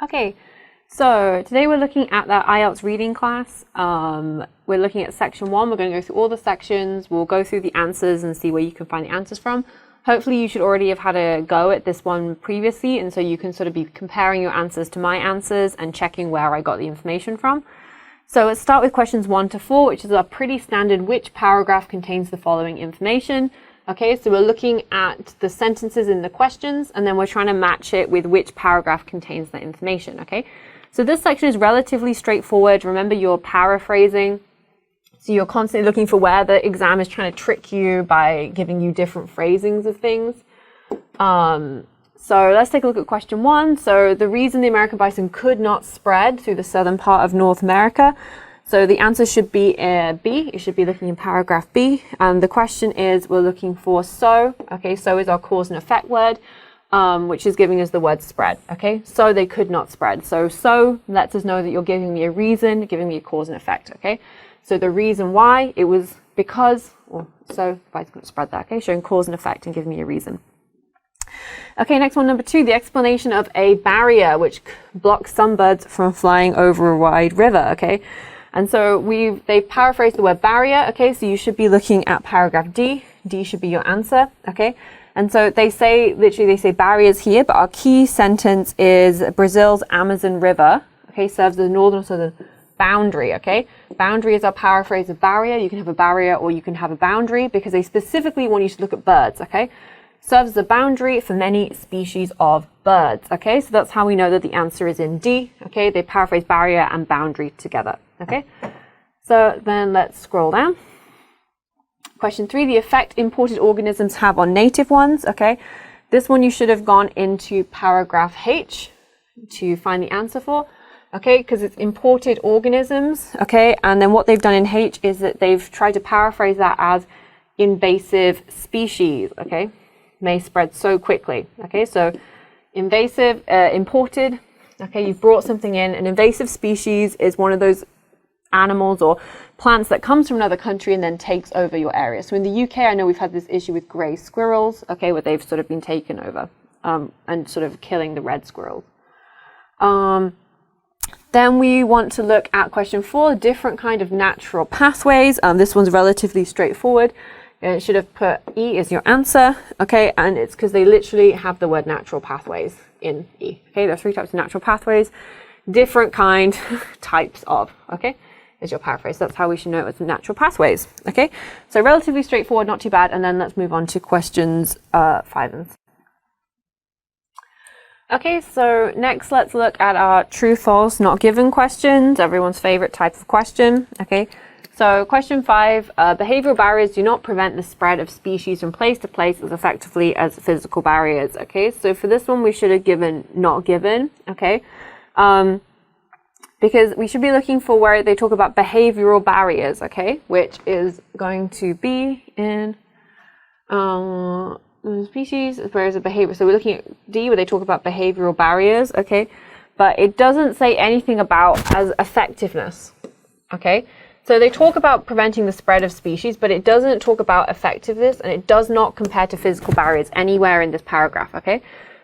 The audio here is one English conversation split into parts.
Okay, so today we're looking at the IELTS reading class. We're looking at section 1. We're going to go through all the sections. We'll go through the answers and see where you can find the answers from. Hopefully you should already have had a go at this one previously, and so you can sort of be comparing your answers to my answers and checking where I got the information from. So let's start with questions 1 to 4, which is a pretty standard which paragraph contains the following information. Okay, so we're looking at the sentences in the questions, and then we're trying to match it with which paragraph contains the information, okay? So this section is relatively straightforward. Remember, you're paraphrasing. So you're constantly looking for where the exam is trying to trick you by giving you different phrasings of things. So let's take a look at question 1. So the reason the American bison could not spread through the southern part of North America. So the answer should be B. You should be looking in paragraph B. And the question is, we're looking for so. Okay, so is our cause and effect word, which is giving us the word spread. Okay, so they could not spread. So lets us know that you're giving me a reason, giving me a cause and effect. Okay, so the reason why, it was because, or so, if I couldn't spread that. Okay, showing cause and effect and giving me a reason. Okay, next one, number 2, the explanation of a barrier which blocks some birds from flying over a wide river. Okay. And so they've paraphrased the word barrier, okay? So you should be looking at paragraph D. D should be your answer, okay? And so they say, literally they say barriers here, but our key sentence is Brazil's Amazon River, okay, serves the northern or southern boundary, okay? Boundary is our paraphrase of barrier. You can have a barrier or you can have a boundary because they specifically want you to look at birds, okay? Serves as a boundary for many species of birds, okay? So that's how we know that the answer is in D, okay? They paraphrase barrier and boundary together, okay? So then let's scroll down. Question 3, the effect imported organisms have on native ones, okay? This one you should have gone into paragraph H to find the answer for, okay? Because it's imported organisms, okay? And then what they've done in H is that they've tried to paraphrase that as invasive species, okay? May spread so quickly, okay? So invasive, imported, okay? You've brought something in. An invasive species is one of those animals or plants that comes from another country and then takes over your area. So in the UK, I know we've had this issue with grey squirrels, okay, where they've sort of been taken over and sort of killing the red squirrels. Then we want to look at question 4, different kind of natural pathways. This one's relatively straightforward. It should have put E as your answer, okay, and it's because they literally have the word natural pathways in E, okay? There are 3 types of natural pathways, different kind, types of, okay, is your paraphrase. That's how we should know it's natural pathways, okay? So relatively straightforward, not too bad, and then let's move on to questions 5 and 6. Okay, so next let's look at our true, false, not given questions, everyone's favorite type of question, okay? So question 5, behavioral barriers do not prevent the spread of species from place to place as effectively as physical barriers, okay? So for this one, we should have given not given, okay? Because we should be looking for where they talk about behavioral barriers, okay? Which is going to be in species, whereas a behavior. So we're looking at D where they talk about behavioral barriers, okay? But it doesn't say anything about as effectiveness, okay? So they talk about preventing the spread of species, but it doesn't talk about effectiveness, and it does not compare to physical barriers anywhere in this paragraph, okay?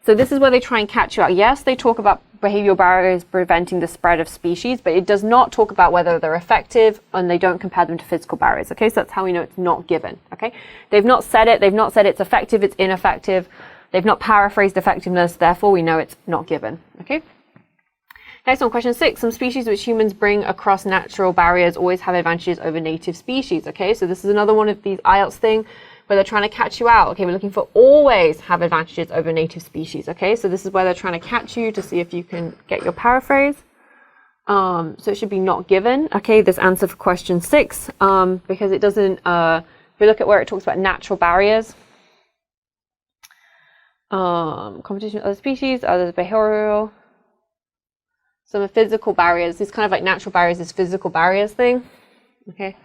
So this is where they try and catch you out. Yes, they talk about behavioral barriers preventing the spread of species, but it does not talk about whether they're effective, and they don't compare them to physical barriers, okay? So that's how we know it's not given, okay? They've not said it. They've not said it's effective, it's ineffective. They've not paraphrased effectiveness, therefore we know it's not given, okay? Next one, question 6. Some species which humans bring across natural barriers always have advantages over native species. Okay, so this is another one of these IELTS thing where they're trying to catch you out. Okay, we're looking for always have advantages over native species. Okay, so this is where they're trying to catch you to see if you can get your paraphrase. So it should be not given. Okay, this answer for question 6 because it doesn't, if we look at where it talks about natural barriers, competition with other species, others behavioral. Some physical barriers, this kind of like natural barriers, this physical barriers thing, okay?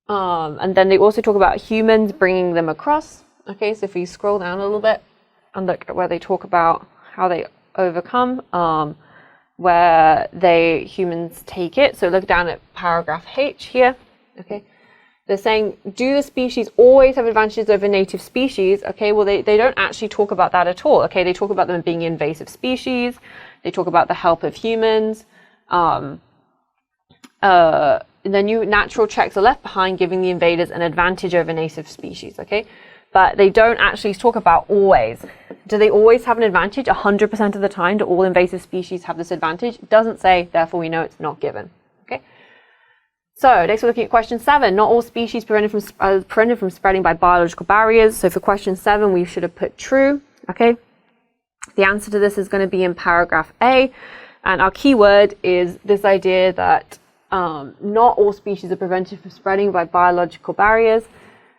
And then they also talk about humans bringing them across, okay? So if we scroll down a little bit and look at where they talk about how they overcome, where humans take it. So look down at paragraph H here, okay? They're saying, do the species always have advantages over native species? Okay, well, they don't actually talk about that at all. Okay, they talk about them being invasive species. They talk about the help of humans. The new natural checks are left behind, giving the invaders an advantage over native species. Okay, but they don't actually talk about always. Do they always have an advantage? 100% of the time, do all invasive species have this advantage? It doesn't say, therefore we know it's not given. Okay. So next we're looking at question 7. Not all species are prevented from spreading by biological barriers. So for question 7, we should have put true. Okay. The answer to this is going to be in paragraph A. And our keyword is this idea that not all species are prevented from spreading by biological barriers.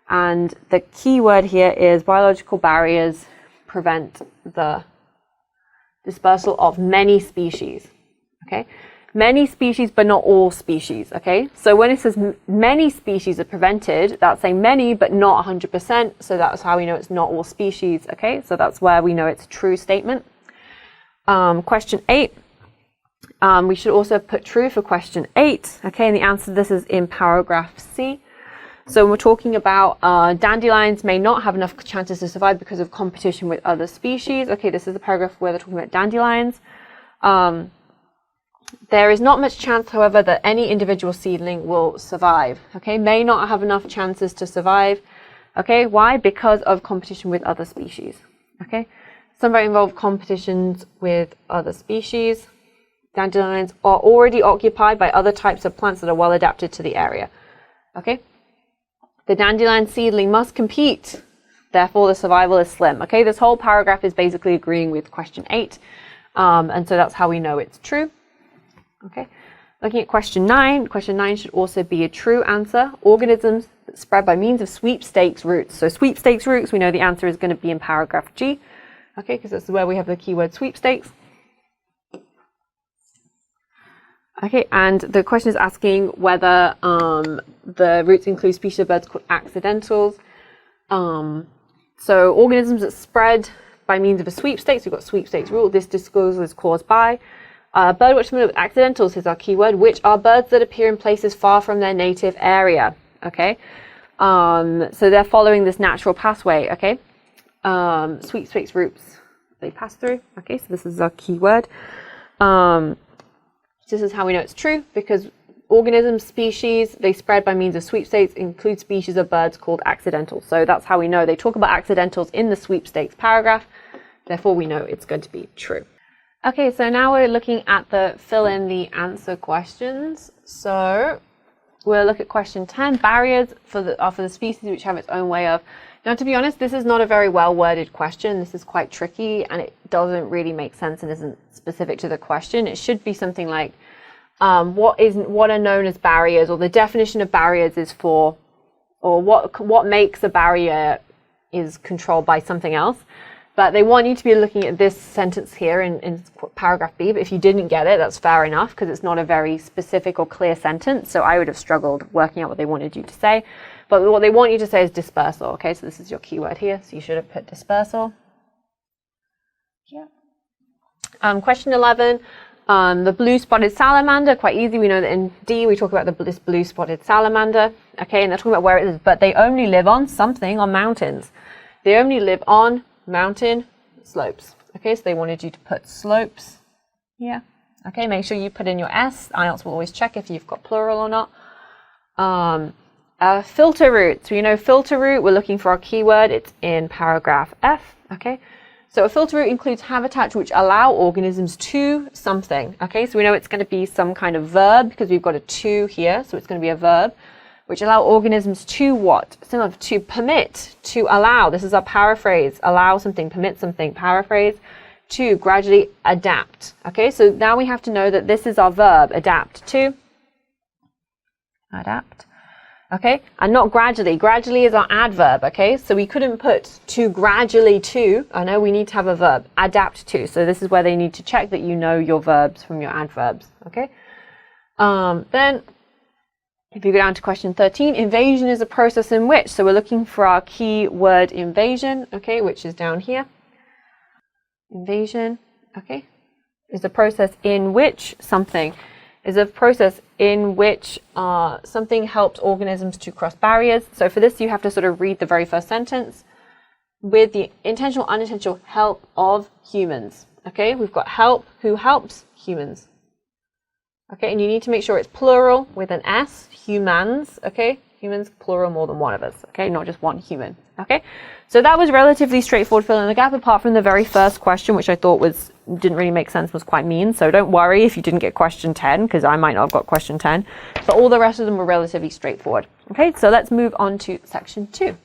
And the key word here is biological barriers prevent the dispersal of many species. Okay, many species, but not all species. Okay, so when it says many species are prevented, that's saying many, but not 100%. So that's how we know it's not all species. Okay, so that's where we know it's a true statement. Question 8. We should also put true for question 8. Okay, and the answer to this is in paragraph C. So we're talking about dandelions may not have enough chances to survive because of competition with other species. Okay, this is the paragraph where they're talking about dandelions. There is not much chance, however, that any individual seedling will survive. Okay, may not have enough chances to survive. Okay, why? Because of competition with other species. Okay, some very involved competitions with other species. Dandelions are already occupied by other types of plants that are well adapted to the area. Okay. The dandelion seedling must compete, therefore the survival is slim. Okay, this whole paragraph is basically agreeing with question 8, and so that's how we know it's true. Okay, looking at question 9. Question 9 should also be a true answer. Organisms that spread by means of sweepstakes roots. So sweepstakes roots, we know the answer is going to be in paragraph G. Okay, because this is where we have the keyword sweepstakes. Okay, and the question is asking whether the roots include species of birds called accidentals. So organisms that spread by means of a sweepstakes, we've got sweepstakes rule. This disclosure is caused by. Birdwatch familiar with accidentals is our keyword, which are birds that appear in places far from their native area. Okay, so they're following this natural pathway. Okay, sweepstakes routes they pass through. Okay, so this is our keyword. This is how we know it's true, because organisms, species, they spread by means of sweepstakes include species of birds called accidentals. So that's how we know they talk about accidentals in the sweepstakes paragraph. Therefore, we know it's going to be true. Okay, so now we're looking at the fill in the answer questions. So we'll look at question 10, barriers for the species which have its own way of. Now, to be honest, this is not a very well worded question. This is quite tricky and it doesn't really make sense and isn't specific to the question. It should be something like what are known as barriers, or the definition of barriers is for, or what makes a barrier is controlled by something else. But they want you to be looking at this sentence here in paragraph B. But if you didn't get it, that's fair enough, because it's not a very specific or clear sentence. So I would have struggled working out what they wanted you to say. But what they want you to say is dispersal. Okay, so this is your keyword here. So you should have put dispersal. Yeah. Question 11. The blue-spotted salamander, quite easy. We know that in D we talk about this blue-spotted salamander. Okay, and they're talking about where it is, but they only live on something, on mountains. They only live on mountain slopes. Okay, so they wanted you to put slopes here. Okay, make sure you put in your S. IELTS will always check if you've got plural or not. Filter route. So you know filter route, we're looking for our keyword. It's in paragraph F. Okay, so a filter route includes habitats which allow organisms to something. Okay, so we know it's going to be some kind of verb because we've got a to here, so it's going to be a verb which allow organisms to what? Similar to permit, to allow. This is our paraphrase. Allow something, permit something, paraphrase. To gradually adapt. Okay, so now we have to know that this is our verb, adapt to. Adapt. Okay, and not gradually. Gradually is our adverb. Okay, so we couldn't put to gradually to. I know we need to have a verb, adapt to. So this is where they need to check that you know your verbs from your adverbs. Okay, then if you go down to question 13, invasion is a process in which. So we're looking for our key word invasion. Okay, which is down here. Invasion. Okay, is a process in which something is a process in which something helps organisms to cross barriers. So for this, you have to sort of read the very first sentence. With the intentional, unintentional help of humans. Okay, we've got help, who helps? Humans. Okay, and you need to make sure it's plural with an S, humans. Okay, humans, plural, more than one of us. Okay, not just one human. Okay, so that was relatively straightforward, fill in the gap, apart from the very first question, which I thought didn't really make sense, was quite mean. So don't worry if you didn't get question 10, because I might not have got question 10. But all the rest of them were relatively straightforward. Okay, so let's move on to section 2.